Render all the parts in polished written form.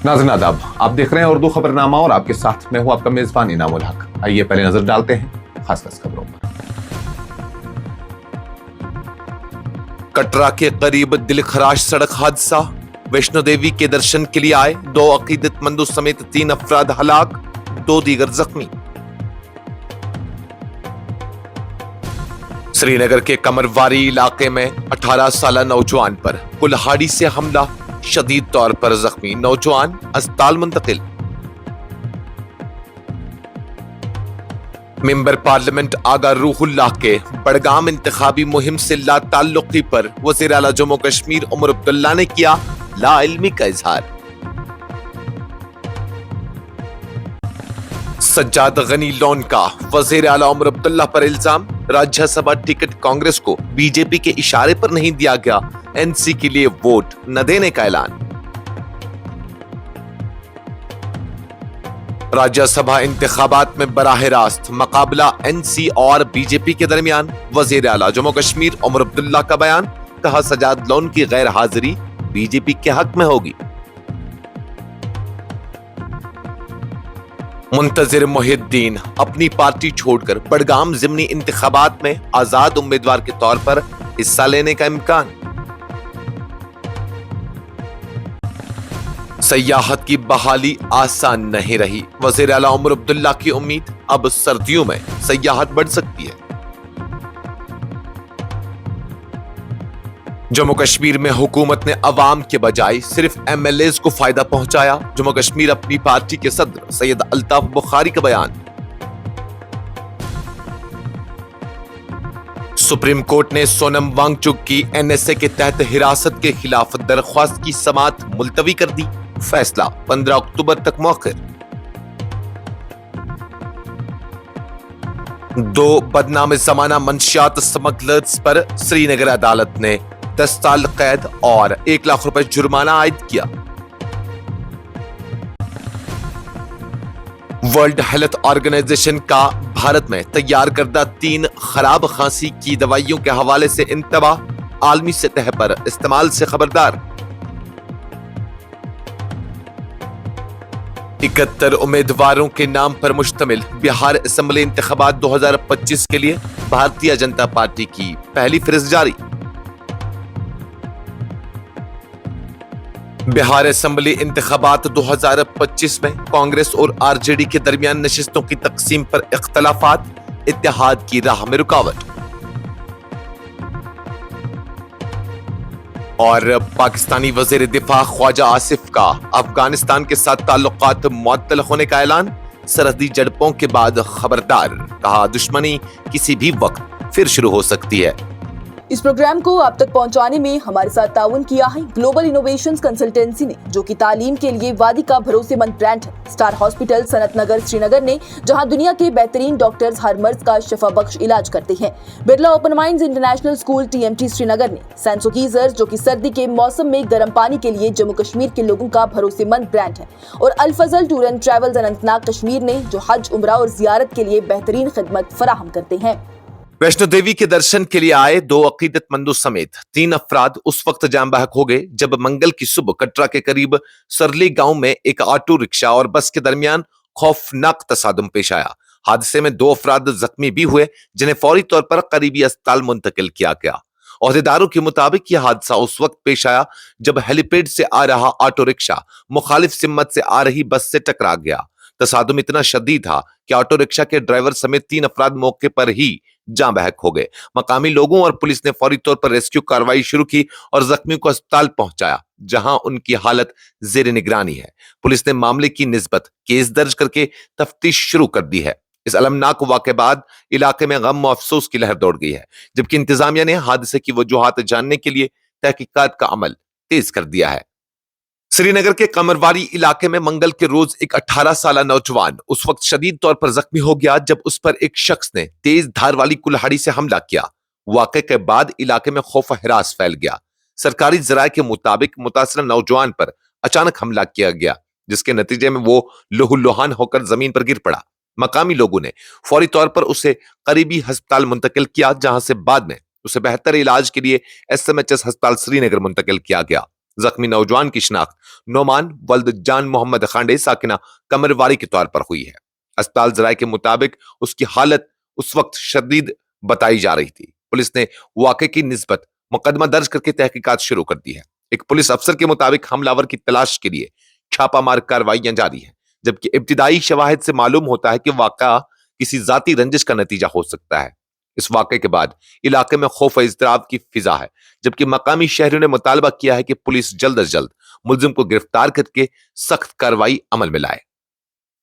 नाज़रीन आदाब, आप देख रहे हैं उर्दू खबरनामा और आपके साथ मैं हूं आपका मेजबान इनामुल हक। आइए पहले नजर डालते हैं खास खबरों पर। कटरा के करीब दिलखराश सड़क हादसा, वैष्णो देवी के दर्शन के लिए आए 2 अकीदतमंदों समेत 3 अफराद हलाक, 2 दीगर जख्मी। श्रीनगर के कमरवारी इलाके में 18 साल नौजवान पर कुल्हाड़ी से हमला, शदीद तौर पर जख्मी नौजवान अस्पताल मुंतकिल। मेंबर पार्लियामेंट आगा रूहुल्लाह के बड़गाम इंतखाबी मुहिम से लाताल्लुकी पर वज़ीर आला जम्मू कश्मीर उमर अब्दुल्ला ने किया लाइल्मी का इजहार। सज्जाद गनी लोन का वज़ीर आला उमर अब्दुल्ला पर इल्जाम, राज्यसभा टिकट कांग्रेस को बीजेपी के इशारे पर नहीं दिया गया, एनसी के लिए वोट न देने का ऐलान। राज्यसभा इंतखाबात में बराह रास्त मुकाबला एनसी और बीजेपी के दरमियान, वज़ीर आला जम्मू कश्मीर उमर अब्दुल्ला का बयान, कहा सज्जाद लोन की गैर हाजिरी बीजेपी के हक में होगी। मुंतजिर मोहिद्दीन अपनी पार्टी छोड़कर बड़गाम ज़िमनी इंतखाबात में आजाद उम्मीदवार के तौर पर हिस्सा लेने का इम्कान। सयाहत की बहाली आसान नहीं रही, वज़ीर आला उमर अब्दुल्ला की उम्मीद, अब सर्दियों में सयाहत बढ़ सकती है। जम्मू कश्मीर में हुकूमत ने अवाम के बजाय सिर्फ एमएलएज को फायदा पहुंचाया, जम्मू कश्मीर अपनी पार्टी के सदर सैयद अल्ताफ बुखारी का बयान। सुप्रीम कोर्ट ने सोनम वांगचुक की एनएसए के तहत हिरासत के खिलाफ दरख्वास्त की समाअत मुलतवी कर दी, फैसला 15 अक्टूबर तक मौखिर। 2 बदनाम जमाना मंशियात स्मगलर्स पर श्रीनगर अदालत ने 10 साल कैद और 1 लाख रुपए जुर्माना आयद किया। वर्ल्ड हेल्थ ऑर्गेनाइजेशन का भारत में तैयार करदा 3 खराब खांसी की दवाइयों के हवाले से इंतबाह, आलमी सतह पर इस्तेमाल से खबरदार। 71 उम्मीदवारों के नाम पर मुश्तमिल बिहार असेंबली इंतखाबात 2025 के लिए भारतीय जनता पार्टी की पहली फहरिस्त जारी। बिहार असेंबली इंतखाबात 2025 में कांग्रेस और आरजेडी के दरमियान नशिस्तों की तकसीम पर इख्तलाफात, इत्तेहाद की राह में रुकावट। और पाकिस्तानी वजीर दिफा ख्वाजा आसिफ का अफगानिस्तान के साथ ताल्लुकात मुअत्तल होने का ऐलान, सरहदी झड़पों के बाद खबरदार, कहा दुश्मनी किसी भी वक्त फिर शुरू हो सकती है। इस प्रोग्राम को आप तक पहुंचाने में हमारे साथ ताउन किया है ग्लोबल इनोवेशंस कंसल्टेंसी ने, जो कि तालीम के लिए वादी का भरोसेमंद ब्रांड है। स्टार हॉस्पिटल सनत नगर श्रीनगर ने, जहां दुनिया के बेहतरीन डॉक्टर्स हर मर्ज का शफा बख्श इलाज करते हैं। Birla open minds international school TMT Srinagar ने सैंसो गीजर, जो कि सर्दी के मौसम में गर्म पानी के लिए जम्मू कश्मीर के लोगों का भरोसेमंद ब्रांड है। और Al Fazal tour and travels Anantnag Kashmir ने, जो हज, उम्रा और जियारत के लिए बेहतरीन खिदमत फराहम करते हैं। वैष्णो देवी के दर्शन के लिए आए 2 अकीदतमंदों समेत 3 अफराद उस वक्त जान बहक हो गए जब मंगल की सुबह कटरा के करीब सरली गांव में एक ऑटो रिक्शा और बस के दरमियान खौफनाक तसादुम पेश आया। हादसे में 2 अफराद जख्मी भी हुए, जिन्हें फौरी तौर पर करीबी अस्पताल मुंतकिल किया गया। ओहदेदारों के मुताबिक यह हादसा उस वक्त पेश आया जब हेलीपैड से आ रहा ऑटो रिक्शा मुखालिफ सिम्मत से आ रही बस से टकरा गया। तसादुम इतना शदीद था कि ऑटो रिक्शा के ड्राइवर समेत 3 अफराद मौके पर ही जान बहक हो गए। मकामी लोगों और पुलिस ने फौरी तौर पर रेस्क्यू कार्रवाई शुरू की और जख्मियों को अस्पताल पहुंचाया, जहां उनकी हालत जेर निगरानी है। पुलिस ने मामले की निस्बत केस दर्ज करके तफ्तीश शुरू कर दी है। इस अलमनाक वाक़े बाद इलाके में गम और अफसोस की लहर दौड़ गई है, जबकि इंतजामिया ने हादसे की वजूहात जानने के लिए तहकीकात का अमल तेज कर दिया है। श्रीनगर के कमरवारी इलाके में मंगल के रोज एक 18 साल नौजवान उस वक्त शदीद तौर पर जख्मी हो गया जब उस पर एक शख्स ने तेज धार वाली कुल्हाड़ी से हमला किया। वाक़े के बाद इलाके में खौफ हरास फैल गया। सरकारी जराये के मुताबिक मुतासरा नौजवान पर अचानक हमला किया गया, जिसके नतीजे में वो लहूलुहान होकर जमीन पर गिर पड़ा। मकामी लोगों ने फौरी तौर पर उसे करीबी अस्पताल मुंतकिल किया, जहां से बाद में उसे बेहतर इलाज के लिए एसएमएचएस अस्पताल श्रीनगर मुंतकिल किया गया। जख्मी नौजवान की शिनाख्त नोमान वल्द जान मोहम्मद खांडे साकिना कमरवारी के तौर पर हुई है। अस्पताल जराये के मुताबिक उसकी हालत उस वक्त शदीद बताई जा रही थी। पुलिस ने वाक़े की निस्बत मुकदमा दर्ज करके तहकीकात शुरू कर दी है। एक पुलिस अफसर के मुताबिक हमलावर की तलाश के लिए छापामार कार्रवाइयां जारी हैं, जबकि इब्तिदाई शवाहिद से मालूम होता है कि वाक़ा किसी जाती रंजिश का नतीजा हो सकता है। इस वाक़े के बाद इलाके में खौफ इज़्तिराब की फिजा है, जबकि मकामी शहरियों ने मुतालबा किया है कि पुलिस जल्द अज जल्द मुलजिम को गिरफ्तार करके सख्त कार्रवाई अमल में लाए।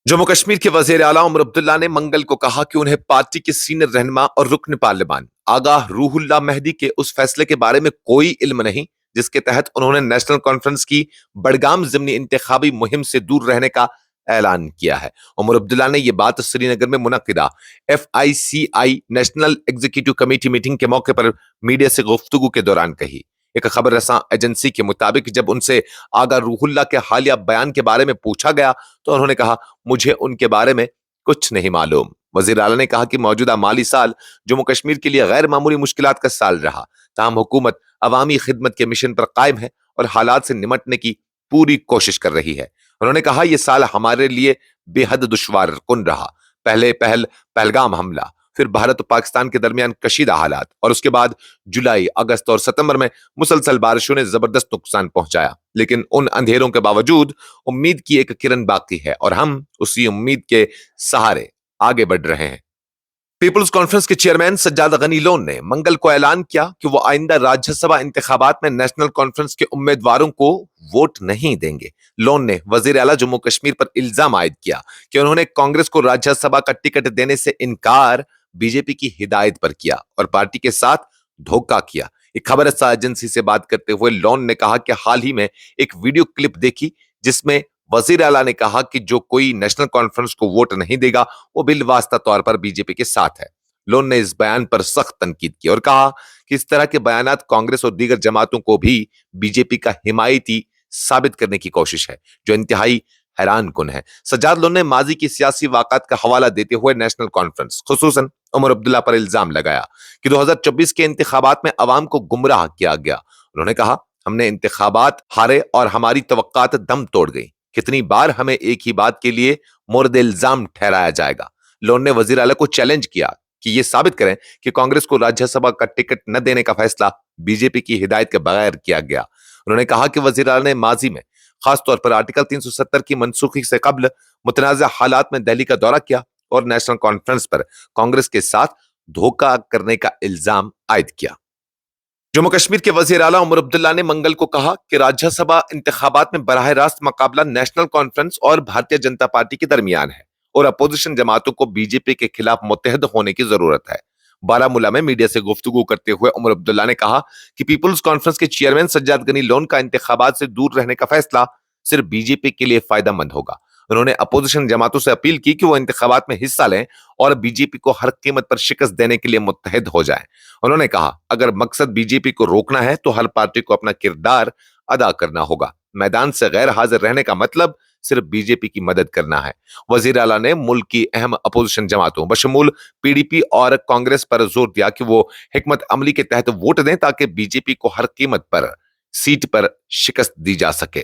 जम्मू कश्मीर के वजीर आला उमर अब्दुल्ला ने मंगल को कहा कि उन्हें पार्टी के सीनियर रहनुमा और रुकन पार्लियामान आगाह रूहुल्लाह मेहदी के उस फैसले के बारे में कोई इल्म नहीं जिसके तहत उन्होंने नेशनल कॉन्फ्रेंस की बडगाम ज़िमनी इंतखाबी मुहिम से दूर रहने का ऐलान किया है। उमर अब्दुल्ला ने यह बात श्रीनगर में मुनक्किदा FICI national executive committee meeting के मौके पर मीडिया से गुफ्तगू के दौरान कही। एक खबर रसां एजेंसी के मुताबिक जब उनसे आगा रूहुल्लाह के हालिया बयान के बारे में पूछा गया तो उन्होंने कहा, मुझे उनके बारे में कुछ नहीं मालूम। वजीर आला ने कहा कि मौजूदा माली साल जम्मू कश्मीर के लिए गैर मामूली मुश्किलात का साल रहा, ताहम हुकूमत अवामी खिदमत के मिशन पर कायम है और हालात से निमटने की पूरी कोशिश कर रही है। उन्होंने कहा, यह साल हमारे लिए बेहद दुश्वार कुन रहा। पहले पहलगाम हमला, फिर भारत और पाकिस्तान के दरमियान कशीदा हालात और उसके बाद जुलाई, अगस्त और सितंबर में मुसलसल बारिशों ने जबरदस्त नुकसान पहुंचाया। लेकिन उन अंधेरों के बावजूद उम्मीद की एक किरण बाकी है और हम उसी उम्मीद के सहारे आगे बढ़ रहे हैं। पीपुल्स कॉन्फ्रेंस के चेयरमैन सज्जाद गनी लोन ने मंगल को ऐलान किया कि वो आइंदा राज्यसभा इंतखाबात में नेशनल कॉन्फ्रेंस के उम्मीदवारों को वोट नहीं देंगे। लोन ने वजीर आला जम्मू कश्मीर पर इल्जाम आयद किया कि उन्होंने कांग्रेस को राज्यसभा का टिकट देने से इनकार बीजेपी की हिदायत पर किया और पार्टी के साथ धोखा किया। एक खबर एजेंसी से बात करते हुए लोन ने कहा कि हाल ही में एक वीडियो क्लिप देखी जिसमें वजीर आला ने कहा कि जो कोई नेशनल कॉन्फ्रेंस को वोट नहीं देगा वो बिलवास्ता तौर पर बीजेपी के साथ है। लोन ने इस बयान पर सख्त तनकीद की और कहा कि इस तरह के बयानात कांग्रेस और दीगर जमातों को भी बीजेपी का हिमायती साबित करने की कोशिश है, जो इंतहाई हैरान कुन है। सज्जाद लोन ने माजी की सियासी वाक़ात का हवाला देते हुए नेशनल कॉन्फ्रेंस खुसूसन उमर अब्दुल्ला पर इल्जाम लगाया कि 2024 के इंतखाबात में अवाम को गुमराह किया गया। उन्होंने कहा, हमने इंतखाबात हारे और हमारी तवक्कात दम तोड़ गई। कितनी बार हमें एक ही बात के लिए मोर्द इल्जाम ठहराया जाएगा। लोन ने वजीर आला को चैलेंज किया कि ये साबित करें कि कांग्रेस को राज्यसभा का टिकट न देने का फैसला बीजेपी की हिदायत के बगैर किया गया। उन्होंने कहा कि वजीर आला ने माजी में खासतौर पर आर्टिकल 370 की मनसूखी से कबल मुतनाज़ा हालात में दिल्ली का दौरा किया और नेशनल कॉन्फ्रेंस पर कांग्रेस के साथ धोखा करने का इल्जाम आयद किया। जम्मू कश्मीर के वजीर आला उमर अब्दुल्ला ने मंगल को कहा कि राज्यसभा इंतखाबात में बराह रास्त मुकाबला नेशनल कॉन्फ्रेंस और भारतीय जनता पार्टी के दरमियान है और अपोजिशन जमातों को बीजेपी के खिलाफ मुत्तहद होने की जरूरत है। बारामूला में मीडिया से गुफ्तगू करते हुए उमर अब्दुल्ला ने कहा कि पीपुल्स कॉन्फ्रेंस के चेयरमैन सज्जाद गनी लोन का इंतखाबात से दूर रहने का फैसला सिर्फ बीजेपी के लिए फायदेमंद होगा। उन्होंने अपोजिशन जमातों से अपील की कि वो इंतखाबात में हिस्सा लें और बीजेपी को हर कीमत पर शिकस्त देने के लिए मुत्तहद हो जाएं। उन्होंने कहा, अगर मकसद बीजेपी को रोकना है तो हर पार्टी को अपना किरदार अदा करना होगा। मैदान से गैर हाजिर रहने का मतलब सिर्फ बीजेपी की मदद करना है। वजीर आला ने मुल्क की अहम अपोजिशन जमातों बशमूल PDP और कांग्रेस पर जोर दिया कि वो हिकमत अमली के तहत वोट दें ताकि बीजेपी को हर कीमत पर सीट पर शिकस्त दी जा सके।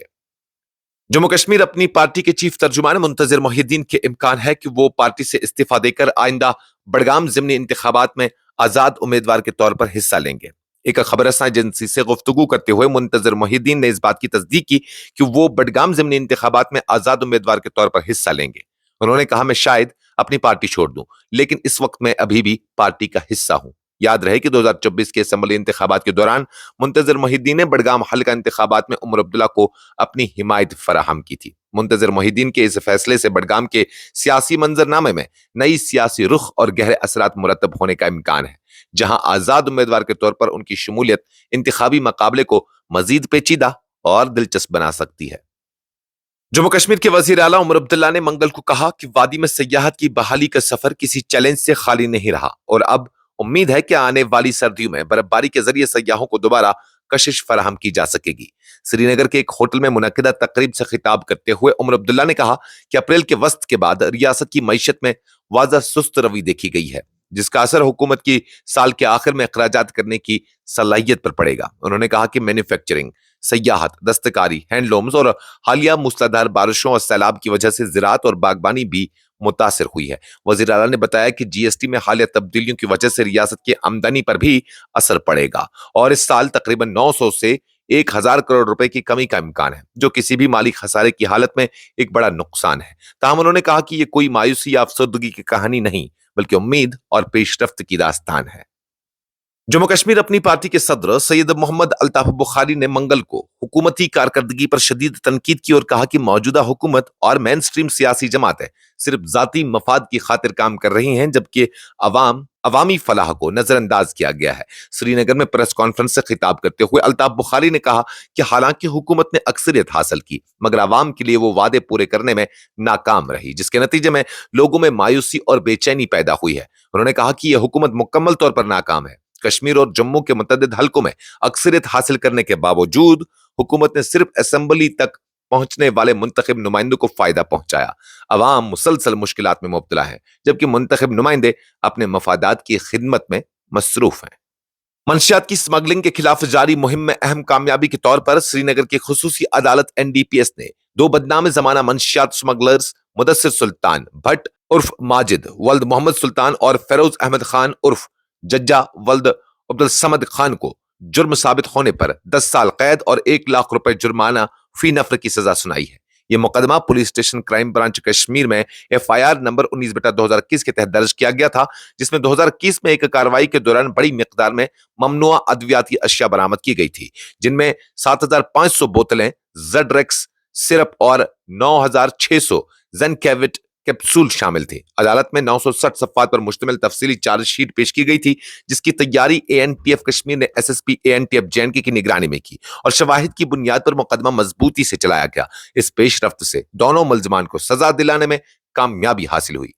जम्मू कश्मीर अपनी पार्टी के चीफ तर्जुमान मुंतजिर मोहिद्दीन के इम्कान है कि वो पार्टी से इस्तीफा देकर आइंदा बडगाम ज़िमनी इंतखाबात में आजाद उम्मीदवार के तौर पर हिस्सा लेंगे। एक खबर एजेंसी से गुफ्तगू करते हुए मुंतजिर मोहिद्दीन ने इस बात की तस्दीक की कि वो बडगाम ज़िमनी इंतखाबात में आजाद उम्मीदवार के तौर पर हिस्सा लेंगे। उन्होंने कहा, मैं शायद अपनी पार्टी छोड़ दूं, लेकिन इस वक्त मैं अभी भी पार्टी का हिस्सा हूं। याद रहे कि 2024 के असेंबली इंतखाबात के दौरान मुंतजिर मोहिद्दीन ने बडगाम हल्का इंतखाबात में उमर अब्दुल्ला को अपनी हिमायत फराहम की थी। मुंतजिर मोहिद्दीन के इस फैसले से बडगाम के सियासी मंजरनामे में नई सियासी रुख और गहरे असरात मुरतब होने का इम्कान है, जहां आजाद उम्मीदवार के तौर पर उनकी शमूलियत इंतखाबी मुकाबले को मजीद पेचीदा और दिलचस्प बना सकती है। जम्मू कश्मीर के वजीर आला उमर अब्दुल्ला ने मंगल को कहा कि वादी में सयाहत की बहाली का सफर किसी चैलेंज से खाली नहीं रहा और अब उम्मीद है कि आने वाली सर्दियों में बर्फबारी के जरिए सयाहों को दोबारा कशिश फराहम की जा सकेगी। श्रीनगर के एक होटल में मुनक्किदा तकरीब से खिताब करते हुए उमर अब्दुल्ला ने कहा कि अप्रैल के वस्त के बाद रियासत की मईशत में वाज़ह सुस्त रवी देखी गई है, जिसका असर हुकूमत की साल के आखिर में अखराजात करने की सलाहियत पर पड़ेगा। उन्होंने कहा कि मैन्युफैक्चरिंग, سیاحت، دستکاری، ہینڈلومز اور حالیہ موسلادھار بارشوں اور سیلاب کی وجہ سے زراعت اور باغبانی بھی متاثر ہوئی ہے۔ وزیر اعلیٰ نے بتایا کہ جی ایس ٹی میں حالیہ تبدیلیوں کی وجہ سے ریاست کی آمدنی پر بھی اثر پڑے گا اور اس سال تقریباً 900 سے 1000 کروڑ روپے کی کمی کا امکان ہے، جو کسی بھی مالی خسارے کی حالت میں ایک بڑا نقصان ہے۔ تاہم انہوں نے کہا کہ یہ کوئی مایوسی یا افسردگی کی کہانی نہیں، بلکہ امید اور پیش رفت کی داستان ہے۔ جموں کشمیر اپنی پارٹی کے صدر سید محمد الطاف بخاری نے منگل کو حکومتی کارکردگی پر شدید تنقید کی اور کہا کہ موجودہ حکومت اور مین سٹریم سیاسی جماعتیں صرف ذاتی مفاد کی خاطر کام کر رہی ہیں، جبکہ عوامی فلاح کو نظر انداز کیا گیا ہے۔ سری نگر میں پریس کانفرنس سے خطاب کرتے ہوئے الطاف بخاری نے کہا کہ حالانکہ حکومت نے اکثریت حاصل کی، مگر عوام کے لیے وہ وعدے پورے کرنے میں ناکام رہی، جس کے نتیجے میں لوگوں میں مایوسی اور بے چینی پیدا ہوئی ہے۔ انہوں نے کہا کہ یہ حکومت مکمل طور پر ناکام ہے۔ کشمیر اور جموں کے متعدد حلقوں میں اکثریت حاصل کرنے کے باوجود حکومت نے صرف اسمبلی تک پہنچنے والے منتخب نمائندوں کو فائدہ پہنچایا۔ عوام مسلسل مشکلات میں مبتلا ہے، جبکہ منتخب نمائندے اپنے مفادات کی خدمت میں مصروف ہیں۔ منشیات کی سمگلنگ کے خلاف جاری مہم میں اہم کامیابی کے طور پر سری نگر کی خصوصی عدالت NDPS نے 2 بدنام زمانہ منشیات سمگلرز مدثر سلطان بھٹ عرف ماجد ولد محمد سلطان اور فیروز احمد خان عرف ججا ولد عبدالصمد خان کو جرم ثابت ہونے پر 10 سال قید اور 1 لاکھ روپے جرمانہ فی نفر کی سزا سنائی ہے۔ یہ مقدمہ police station crime branch Kashmir میں FIR نمبر 19/2021 کے تحت درج کیا گیا تھا، جس میں 2021 میں ایک کارروائی کے دوران بڑی مقدار میں ممنوعہ ادویاتی اشیاء برآمد کی گئی تھی، جن میں 7500 بوتلیں زڈریکس سرپ اور 9600 زنکیوٹ کیپسول شامل تھے۔ عدالت میں 960 صفحات پر مشتمل تفصیلی چارج شیٹ پیش کی گئی تھی، جس کی تیاری ANTF کشمیر نے SSP ANTF JNK کی نگرانی میں کی اور شواہد کی بنیاد پر مقدمہ مضبوطی سے چلایا گیا۔ اس پیش رفت سے دونوں ملزمان کو سزا دلانے میں کامیابی حاصل ہوئی۔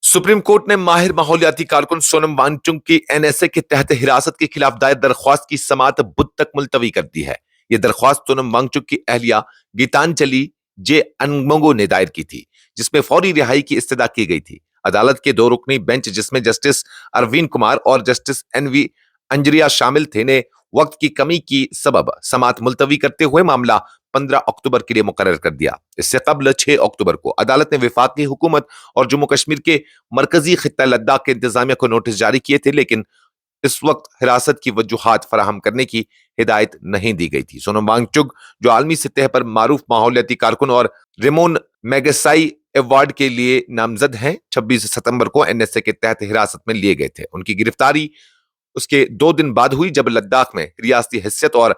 سپریم کورٹ نے ماہر ماحولیاتی کارکن سونم وانگچک کی NSA کے تحت حراست کے خلاف دائر درخواست کی سماعت بدھ تک ملتوی کر دی ہے۔ یہ درخواست سونم وانگچک کی اہلیہ گیتانجلی جے انگمگو نے دائر کی تھی، جس میں فوری رہائی کی استدعا کی گئی تھی۔ عدالت کے 2 رکنی بینچ، جس میں جسٹس اروین کمار اور جسٹس NV انجریا شامل تھے، نے وقت کی کمی کی سبب سماعت ملتوی کرتے ہوئے معاملہ 15 اکتوبر کے لیے مقرر کر دیا۔ اس سے قبل 6 اکتوبر کو عدالت نے وفاقی حکومت اور جموں کشمیر کے مرکزی خطہ لداخ کے انتظامیہ کو نوٹس جاری کیے تھے، لیکن اس وقت حراست کی وجوہات فراہم کرنے کی ہدایت نہیں دی گئی تھی۔ سونم وانگچک، جو عالمی سطح پر معروف ماحولیاتی کارکن اور ریمون میگسائی ایوارڈ کے لیے نامزد ہیں، 26 ستمبر کو NSA کے تحت حراست میں لیے گئے تھے۔ ان کی گرفتاری اس کے 2 دن بعد ہوئی، جب لداخ میں ریاستی حیثیت اور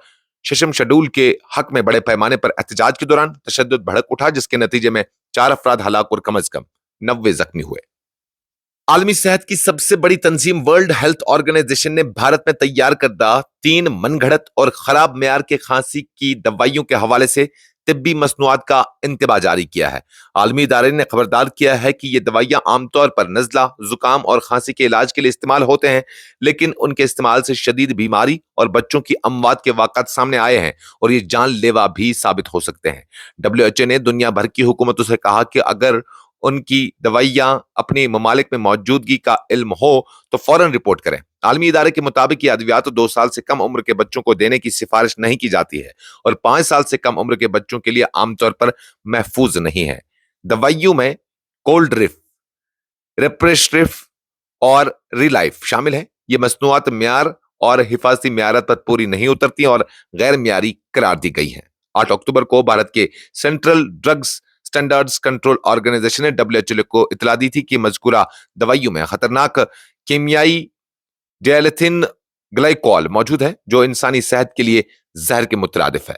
ششم شیڈول کے حق میں بڑے پیمانے پر احتجاج کے دوران تشدد بھڑک اٹھا، جس کے نتیجے میں 4 افراد ہلاک اور کم از کم 90 زخمی ہوئے۔ عالمی صحت کی سب سے بڑی تنظیم ورلڈ ہیلتھ آرگنائزیشن نے بھارت میں تیار کردہ 3 من گھڑت اور خراب معیار کے کھانسی کی دوائیوں کے حوالے سے طبی مصنوعات کا انتباہ جاری کیا ہے۔ عالمی ادارے نے خبردار کیا ہے کہ یہ دوائیاں عام طور پر نزلہ، زکام اور کھانسی کے علاج کے لیے استعمال ہوتے ہیں، لیکن ان کے استعمال سے شدید بیماری اور بچوں کی اموات کے واقعات سامنے آئے ہیں اور یہ جان لیوا بھی ثابت ہو سکتے ہیں۔ WHO نے دنیا بھر کی حکومتوں سے کہا کہ اگر ان کی دوائیاں اپنی ممالک میں موجودگی کا علم ہو تو فوراً رپورٹ کریں۔ عالمی ادارے کے مطابق یہ ادویات 2 سال سے کم عمر کے بچوں کو دینے کی سفارش نہیں کی جاتی ہے اور 5 سال سے کم عمر کے بچوں کے لیے عام طور پر محفوظ نہیں ہے۔ دوائیوں میں کولڈرف، ریپریشرف اور ریلائف شامل ہیں۔ یہ مصنوعات معیار اور حفاظتی معیارات پر پوری نہیں اترتی اور غیر معیاری قرار دی گئی ہیں۔ 8 اکتوبر کو بھارت کے central drugs standards control organisation نے WHO کو اطلاع دی تھی کہ مذکورہ دوائیوں میں خطرناک کیمیائی ڈیلیتھین گلائکول موجود ہے، جو انسانی صحت کے لیے زہر کے مترادف ہے۔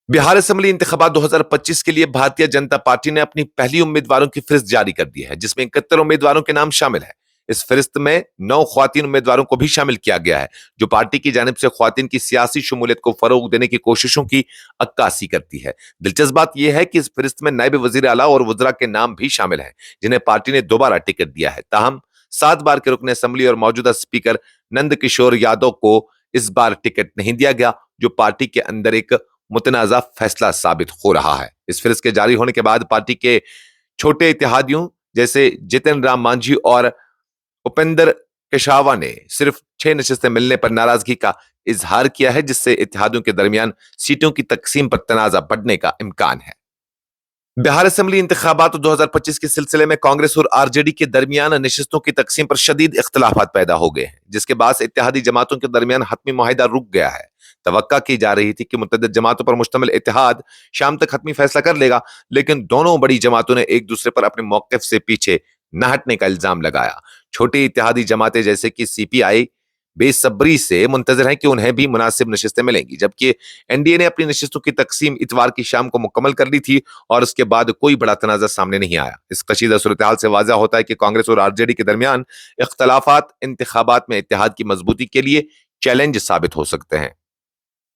بہار اسمبلی انتخابات 2025 کے لیے بھارتیہ جنتا پارٹی نے اپنی پہلی امیدواروں کی فہرست جاری کر دی ہے، جس میں 71 امیدواروں کے نام شامل ہیں۔ اس فہرست میں 9 خواتین امیدواروں کو بھی شامل کیا گیا ہے، جو پارٹی کی جانب سے خواتین کی سیاسی شمولیت کو فروغ دینے کی کوششوں کی عکاسی کرتی ہے۔ دلچسپ بات یہ ہے کہ اس فہرست میں نائب وزیر اعلیٰ اور وزراء کے نام بھی شامل ہیں، جنہیں پارٹی نے دوبارہ ٹکٹ دیا ہے۔ تاہم 7 بار کے رکن اسمبلی اور موجودہ اسپیکر نند کشور یادو کو اس بار ٹکٹ نہیں دیا گیا، جو پارٹی کے اندر ایک متنازع فیصلہ ثابت ہو رہا ہے۔ اس فہرست کے جاری ہونے کے بعد پارٹی کے چھوٹے اتحادیوں جیسے جتن رام مانجھی اور اپیندر کشاوا نے صرف 6 نشستیں ملنے پر ناراضگی کا इजहार किया है, जिससे इत्तेहादियों के दरमियान सीटों की तकसीम पर तनाजा बढ़ने का इम्कान है। बिहार असेंबली इंतखाबात 2025 के सिलसिले में कांग्रेस और आरजेडी के दरमियान नशिस्तों की तकसीम पर शदीद इख्तलाफात पैदा हो गए हैं, जिसके बाद इत्तेहादी जमातों के दरमियान हतमी मुआहिदा रुक गया है। तवक्का की जा रही थी कि मुतअद्दिद जमातों पर मुश्तमिल इत्तेहाद शाम तक हतमी फैसला कर लेगा, लेकिन दोनों बड़ी जमातों ने एक दूसरे पर अपने मौक़िफ़ से पीछे न हटने का इल्जाम लगाया। छोटी इत्तेहादी जमातें जैसे कि सीपीआई बेसब्री से मुंतजर हैं कि उन्हें भी मुनासिब नशिस्तें मिलेंगी, जबकि एनडीए ने अपनी नशिस्तों की तकसीम इतवार की शाम को मुकम्मल कर ली थी और उसके बाद कोई बड़ा तनाज़ा सामने नहीं आया। इस कशीदा सूरत-ए-हाल से वाज़ह होता है कि कांग्रेस और आरजेडी के दरमियान इख्तलाफात इंतखाबात में इत्तेहाद की मजबूती के लिए चैलेंज साबित हो सकते हैं।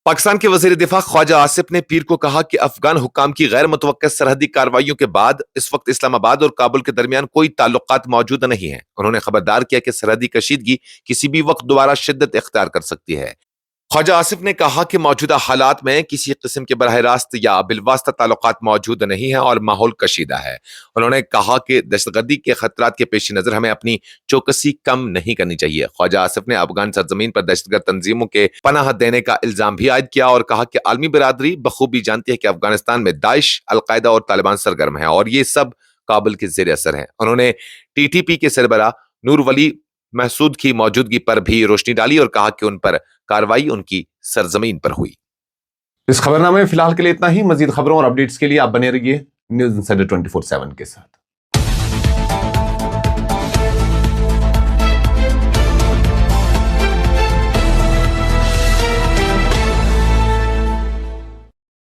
पाकिस्तान के वज़ीर दिफा ख्वाजा आसिफ ने पीर को कहा कि अफगान हुक्काम की गैर मुतवक्किल सरहदी कार्रवाइयों के बाद इस वक्त इस्लामाबाद और काबुल के दरमियान कोई ताल्लुकात मौजूद नहीं है। उन्होंने खबरदार किया कि सरहदी कशीदगी किसी भी वक्त दोबारा शिद्दत इख्तियार कर सकती है। ख्वाजा आसिफ ने कहा कि मौजूदा हालात में किसी किस्म के बराह रास्त या बिलवास्ता ताल्लुकात मौजूद नहीं है और माहौल कशीदा है। उन्होंने कहा कि दहशतगर्दी के खतरात के पेश नज़र हमें अपनी चौकसी कम नहीं करनी चाहिए। ख्वाजा आसिफ ने अफगान सरजमीन पर दहशतगर्द तंजीमों के पनाह देने का इल्जाम भी आयद किया और कहा कि आलमी बिरादरी बखूबी जानती है कि अफगानिस्तान में दाइश, अलकायदा और तालिबान सरगर्म है और ये सब काबुल के ज़ेर असर है। उन्होंने टीटीपी के सरबराह नूर वली महसूद की मौजूदगी पर भी रोशनी डाली और कहा कि उन पर कार्रवाई उनकी सरजमीन पर हुई। इस खबरनामे में फिलहाल के लिए इतना ही। मजीद खबरों और अपडेट्स के लिए आप बने रहिए न्यूज़ इंसाइडर 24/7 के साथ।